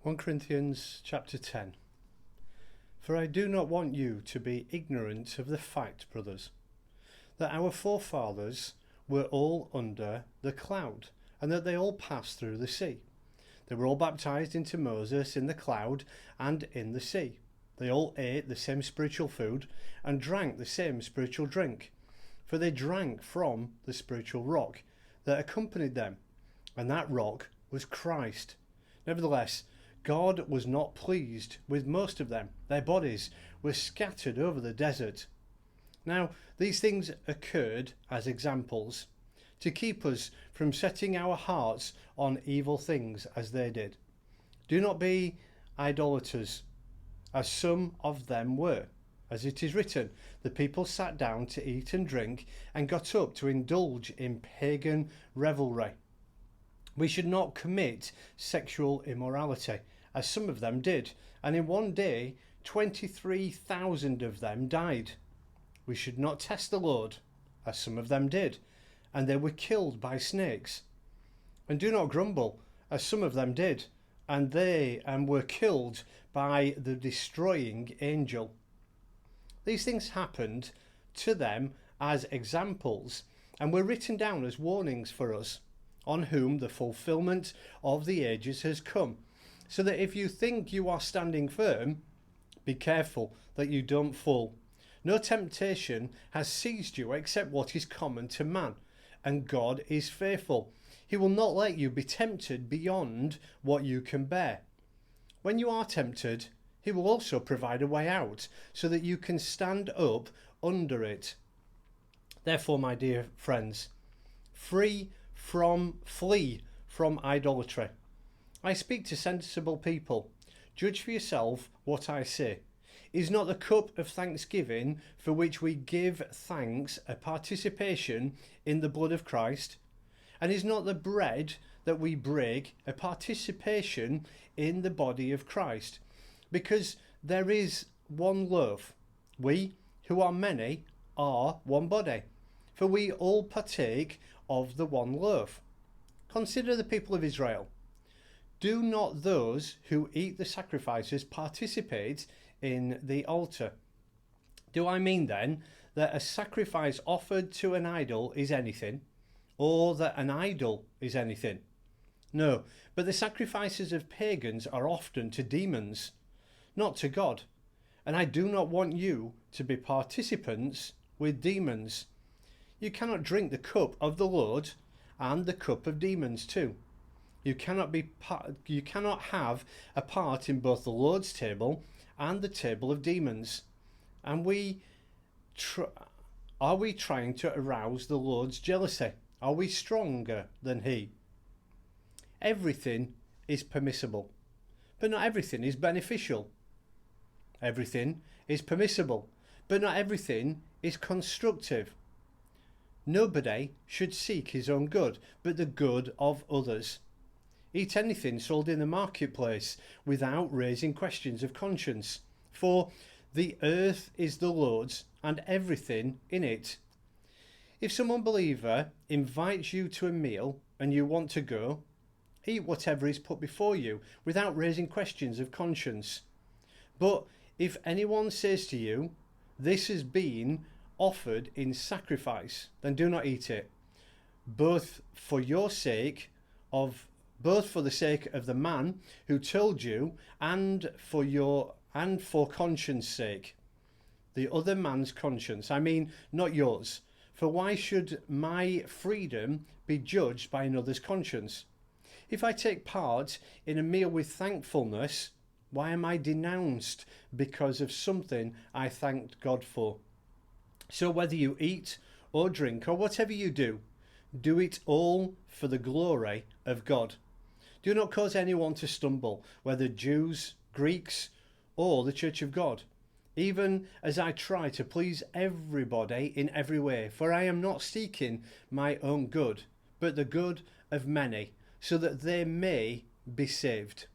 1 Corinthians chapter 10. For I do not want you to be ignorant of the fact, brothers, that our forefathers were all under the cloud, and that they all passed through the sea. They were all baptized into Moses in the cloud and in the sea. They all ate the same spiritual food and drank the same spiritual drink, for they drank from the spiritual rock that accompanied them, and that rock was Christ. Nevertheless, God was not pleased with most of them. Their bodies were scattered over the desert. Now, these things occurred as examples, to keep us from setting our hearts on evil things as they did. Do not be idolaters, as some of them were. As it is written, the people sat down to eat and drink and got up to indulge in pagan revelry. We should not commit sexual immorality, as some of them did, and in one day 23,000 of them died. We should not test the Lord, as some of them did, and they were killed by snakes. And do not grumble, as some of them did, and they were killed by the destroying angel. These things happened to them as examples, and were written down as warnings for us, on whom the fulfillment of the ages has come, so that if you think you are standing firm, be careful that you don't fall. No temptation has seized you except what is common to man, and God is faithful. He will not let you be tempted beyond what you can bear. When you are tempted, he will also provide a way out, so that you can stand up under it. Therefore, my dear friends, flee from idolatry. I speak to sensible people. Judge for yourself what I say. Is not the cup of thanksgiving for which we give thanks a participation in the blood of Christ? And is not the bread that we break a participation in the body of Christ? Because there is one loaf. We, who are many, are one body, for we all partake of the one loaf. Consider the people of Israel. Do not those who eat the sacrifices participate in the altar? Do I mean then that a sacrifice offered to an idol is anything, or that an idol is anything? No, but the sacrifices of pagans are often to demons, not to God. And I do not want you to be participants with demons. You cannot drink the cup of the Lord and the cup of demons too. You cannot have a part in both the Lord's table and the table of demons. And are we trying to arouse the Lord's jealousy? Are we stronger than he? Everything is permissible, but not everything is beneficial. Everything is permissible, but not everything is constructive. Nobody should seek his own good, but the good of others. Eat anything sold in the marketplace without raising questions of conscience, for the earth is the Lord's and everything in it. If some unbeliever invites you to a meal and you want to go, eat whatever is put before you without raising questions of conscience. But if anyone says to you, "This has been offered in sacrifice," then do not eat it, both for the sake of the man who told you, and for conscience sake. The other man's conscience, I mean, not yours. For why should my freedom be judged by another's conscience? If I take part in a meal with thankfulness, why am I denounced because of something I thanked God for? So whether you eat or drink or whatever you do, do it all for the glory of God. Do not cause anyone to stumble, whether Jews, Greeks, or the Church of God, even as I try to please everybody in every way, for I am not seeking my own good, but the good of many, so that they may be saved.